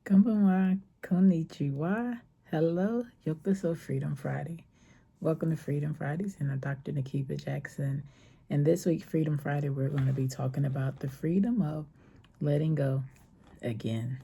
Konbanwa, konnichiwa. Hello, yokoso Freedom Friday. Welcome to Freedom Fridays, and I'm Dr. Nakiba Jackson. And this week, Freedom Friday, we're going to be talking about the freedom of letting go again.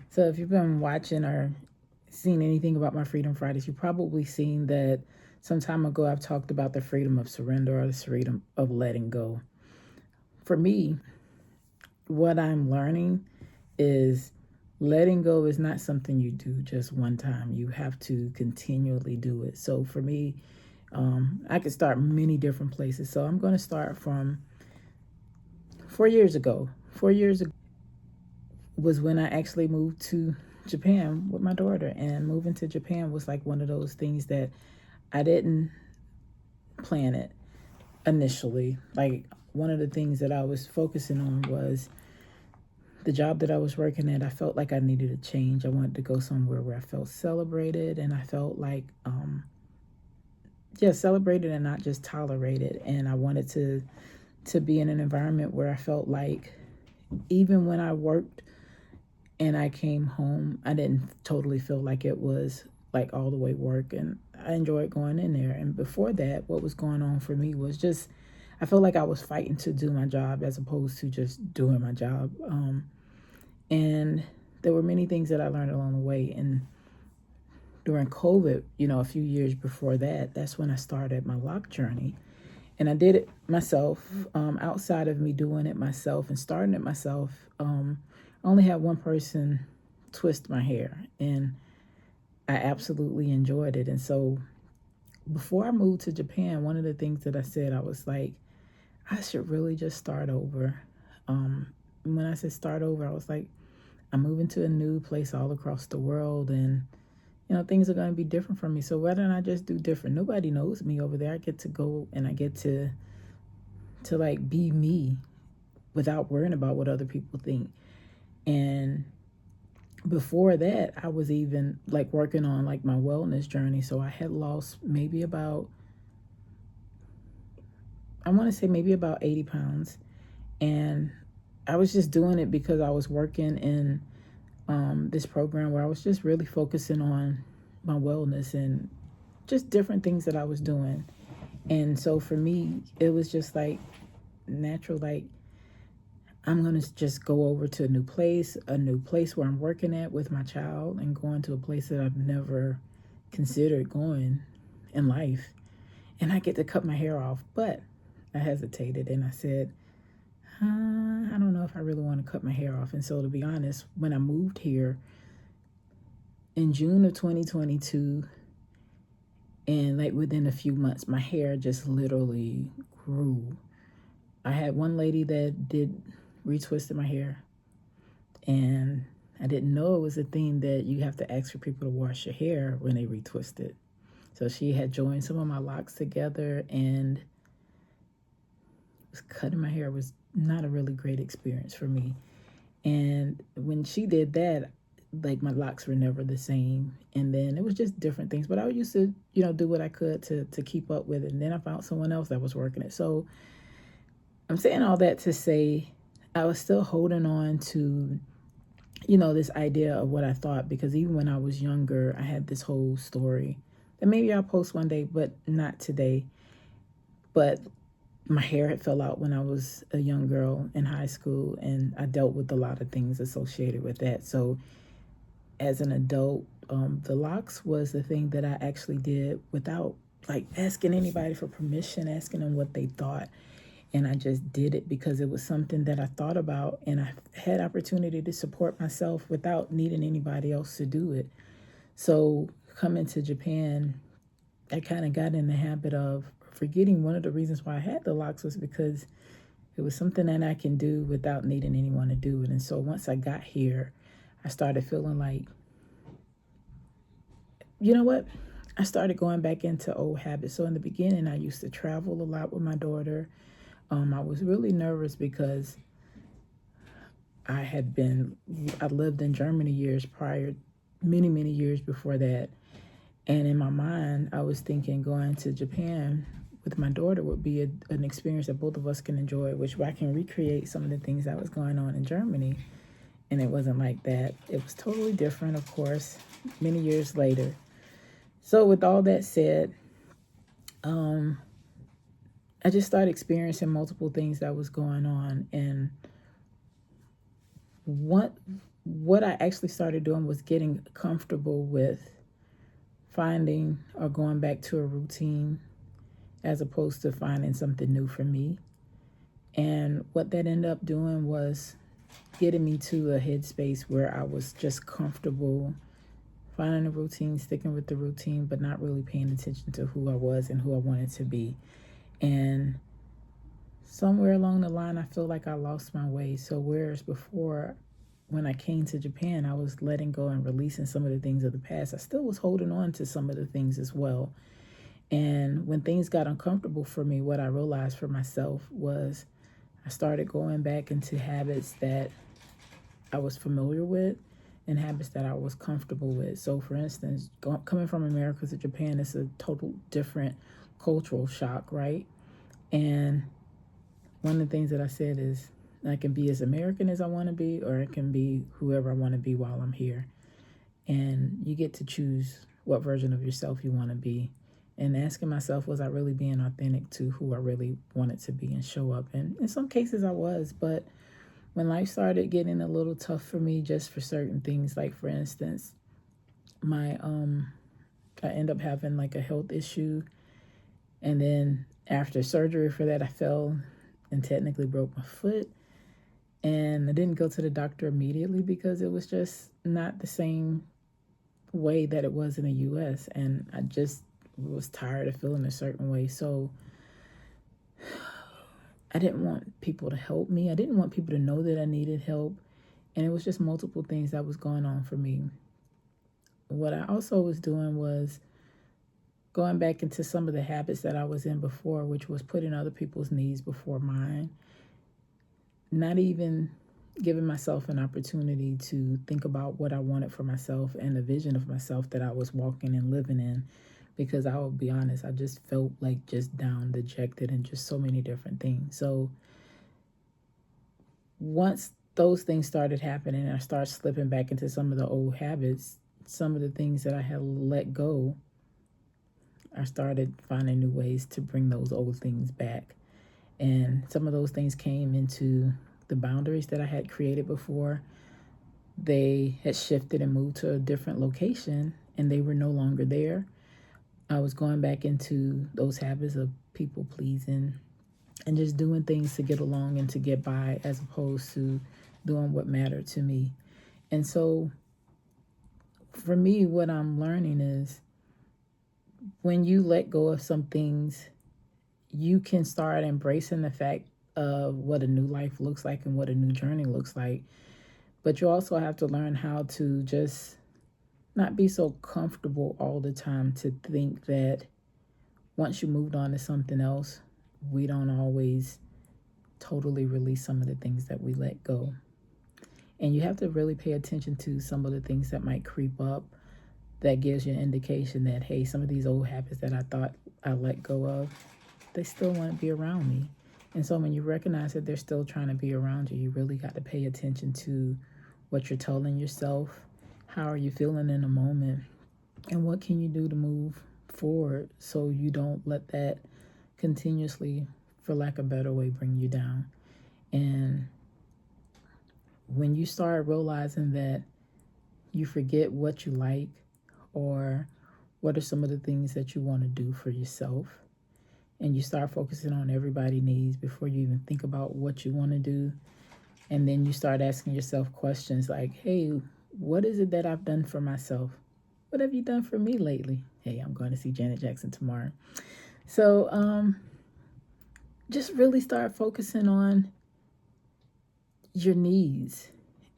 So if you've been watching or seen anything about my Freedom Fridays, you've probably seen that some time ago I've talked about the freedom of surrender or the freedom of letting go. For me, what I'm learning is letting go is not something you do just one time. You have to continually do it. So for me, I could start many different places. So I'm going to start from 4 years ago. 4 years ago was when I actually moved to Japan with my daughter, and moving to Japan was like one of those things that I didn't plan it initially. Like, one of the things that I was focusing on was the job that I was working at. I felt like I needed a change. I wanted to go somewhere where I felt celebrated, and I felt like celebrated and not just tolerated. And I wanted to be in an environment where I felt like even when I worked and I came home, I didn't totally feel like it was like all the way work, and I enjoyed going in there. And before that, what was going on for me was just, I felt like I was fighting to do my job as opposed to just doing my job. And there were many things that I learned along the way. And during COVID, a few years before that, that's when I started my lock journey. And I did it myself, outside of me doing it myself and starting it myself. I only had one person twist my hair, and I absolutely enjoyed it. And so before I moved to Japan, one of the things that I said, I was like, I should really just start over. When I said start over, I was like, I'm moving to a new place all across the world, and things are going to be different for me. So why don't I just do different? Nobody knows me over there. I get to go and I get to like be me without worrying about what other people think. And before that, I was even like working on like my wellness journey. So I had lost maybe about 80 pounds. And I was just doing it because I was working in this program where I was just really focusing on my wellness and just different things that I was doing. And so for me, it was just like natural, like, I'm going to just go over to a new place where I'm working at with my child, and going to a place that I've never considered going in life. And I get to cut my hair off, but I hesitated and I said, I don't know if I really want to cut my hair off. And so, to be honest, when I moved here in June of 2022, and like within a few months, my hair just literally grew. I had one lady that did retwisted my hair, and I didn't know it was a thing that you have to ask for people to wash your hair when they retwist it. So she had joined some of my locks together and was cutting my hair. It was not a really great experience for me. And when she did that, like, my locks were never the same. And then it was just different things. But I used to, do what I could to keep up with it. And then I found someone else that was working it. So I'm saying all that to say I was still holding on to, this idea of what I thought, because even when I was younger, I had this whole story that maybe I'll post one day, but not today. But my hair had fell out when I was a young girl in high school, and I dealt with a lot of things associated with that. So as an adult, the locks was the thing that I actually did without like asking anybody for permission, asking them what they thought. And I just did it because it was something that I thought about, and I had opportunity to support myself without needing anybody else to do it. So coming to Japan, I kind of got in the habit of forgetting one of the reasons why I had the locks was because it was something that I can do without needing anyone to do it. And so once I got here, I started feeling like you know what? I started going back into old habits. So in the beginning, I used to travel a lot with my daughter. I was really nervous because I lived in Germany years prior, many, many years before that. And in my mind, I was thinking going to Japan with my daughter would be an experience that both of us can enjoy, which I can recreate some of the things that was going on in Germany. And it wasn't like that. It was totally different, of course, many years later. So with all that said, I just started experiencing multiple things that was going on. And what I actually started doing was getting comfortable with finding or going back to a routine as opposed to finding something new for me. And what that ended up doing was getting me to a headspace where I was just comfortable finding a routine, sticking with the routine, but not really paying attention to who I was and who I wanted to be. And somewhere along the line, I feel like I lost my way. So whereas before, when I came to Japan, I was letting go and releasing some of the things of the past, I still was holding on to some of the things as well. And when things got uncomfortable for me, what I realized for myself was I started going back into habits that I was familiar with and habits that I was comfortable with. So for instance, coming from America to Japan is a total different cultural shock, right? And one of the things that I said is I can be as American as I want to be, or I can be whoever I want to be while I'm here. And you get to choose what version of yourself you want to be. And asking myself, was I really being authentic to who I really wanted to be and show up? And in some cases I was, but when life started getting a little tough for me just for certain things, like for instance, I end up having like a health issue. And then after surgery for that, I fell and technically broke my foot. And I didn't go to the doctor immediately because it was just not the same way that it was in the US. And I just was tired of feeling a certain way. So I didn't want people to help me. I didn't want people to know that I needed help. And it was just multiple things that was going on for me. What I also was doing was going back into some of the habits that I was in before, which was putting other people's needs before mine. Not even giving myself an opportunity to think about what I wanted for myself and the vision of myself that I was walking and living in. Because I will be honest, I just felt like just down, dejected, and just so many different things. So once those things started happening, I started slipping back into some of the old habits, some of the things that I had let go, I started finding new ways to bring those old things back. And some of those things came into the boundaries that I had created before. They had shifted and moved to a different location, and they were no longer there. I was going back into those habits of people pleasing and just doing things to get along and to get by as opposed to doing what mattered to me. And so for me, what I'm learning is when you let go of some things, you can start embracing the fact of what a new life looks like and what a new journey looks like. But you also have to learn how to just not be so comfortable all the time to think that once you moved on to something else, we don't always totally release some of the things that we let go. And you have to really pay attention to some of the things that might creep up that gives you an indication that, hey, some of these old habits that I thought I let go of, they still want to be around me. And so when you recognize that they're still trying to be around you, you really got to pay attention to what you're telling yourself. How are you feeling in the moment? And what can you do to move forward so you don't let that continuously, for lack of a better way, bring you down? And when you start realizing that you forget what you like or what are some of the things that you want to do for yourself, and you start focusing on everybody's needs before you even think about what you want to do, and then you start asking yourself questions like, hey, what is it that I've done for myself? What have you done for me lately? Hey, I'm going to see Janet Jackson tomorrow. So just really start focusing on your needs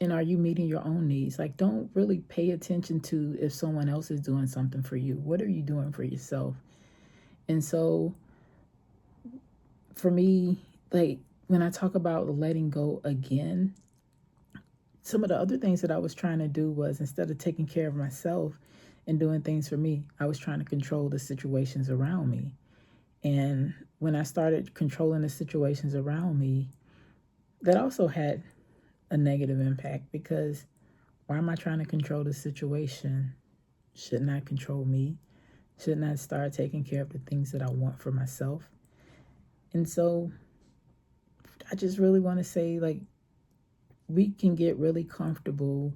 And are you meeting your own needs? Like, don't really pay attention to if someone else is doing something for you. What are you doing for yourself? And so for me, like when I talk about letting go again, some of the other things that I was trying to do was, instead of taking care of myself and doing things for me, I was trying to control the situations around me. And when I started controlling the situations around me, that also had a negative impact, because why am I trying to control the situation? Shouldn't I control me? Shouldn't I start taking care of the things that I want for myself? And so I just really want to say, like, we can get really comfortable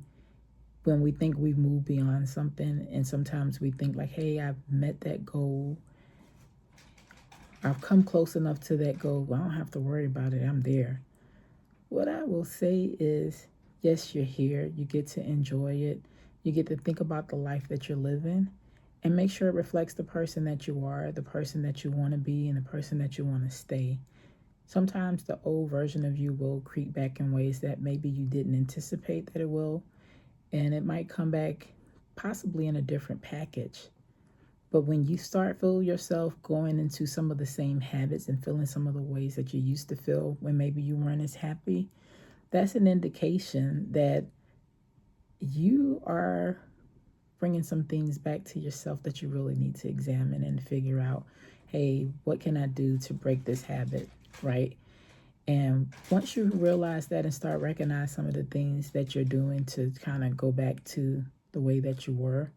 when we think we've moved beyond something. And sometimes we think like, hey, I've met that goal. I've come close enough to that goal. I don't have to worry about it. I'm there. What I will say is, yes, you're here. You get to enjoy it. You get to think about the life that you're living, and make sure it reflects the person that you are, the person that you want to be, and the person that you want to stay. Sometimes the old version of you will creep back in ways that maybe you didn't anticipate that it will, and it might come back possibly in a different package. But when you start feel yourself going into some of the same habits and feeling some of the ways that you used to feel when maybe you weren't as happy, that's an indication that you are bringing some things back to yourself that you really need to examine and figure out, hey, what can I do to break this habit, right? And once you realize that and start recognizing some of the things that you're doing to kind of go back to the way that you were,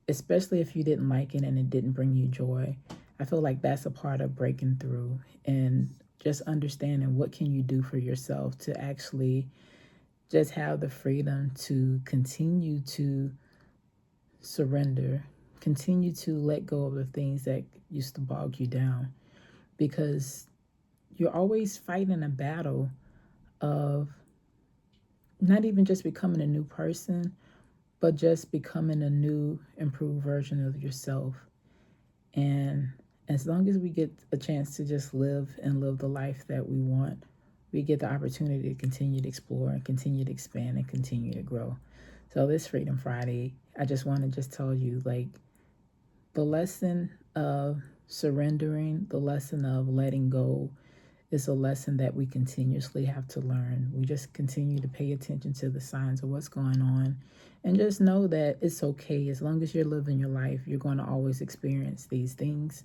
especially if you didn't like it and it didn't bring you joy, I feel like that's a part of breaking through and just understanding what can you do for yourself to actually just have the freedom to continue to surrender, continue to let go of the things that used to bog you down, because you're always fighting a battle of not even just becoming a new person, but just becoming a new, improved version of yourself. And as long as we get a chance to just live and live the life that we want, we get the opportunity to continue to explore and continue to expand and continue to grow. So this Freedom Friday, I just want to just tell you, like, the lesson of surrendering, the lesson of letting go is a lesson that we continuously have to learn. We just continue to pay attention to the signs of what's going on, and just know that it's okay. As long as you're living your life, you're going to always experience these things.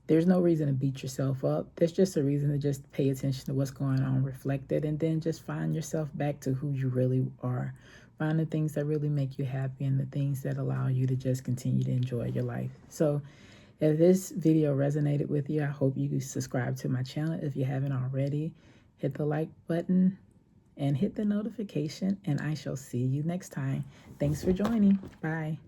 There's no reason to beat yourself up. There's just a reason to just pay attention to what's going on, reflect it, and then just find yourself back to who you really are. Find the things that really make you happy and the things that allow you to just continue to enjoy your life. So if this video resonated with you, I hope you subscribe to my channel if you haven't already. Hit the like button and hit the notification, and I shall see you next time. Thanks for joining. Bye.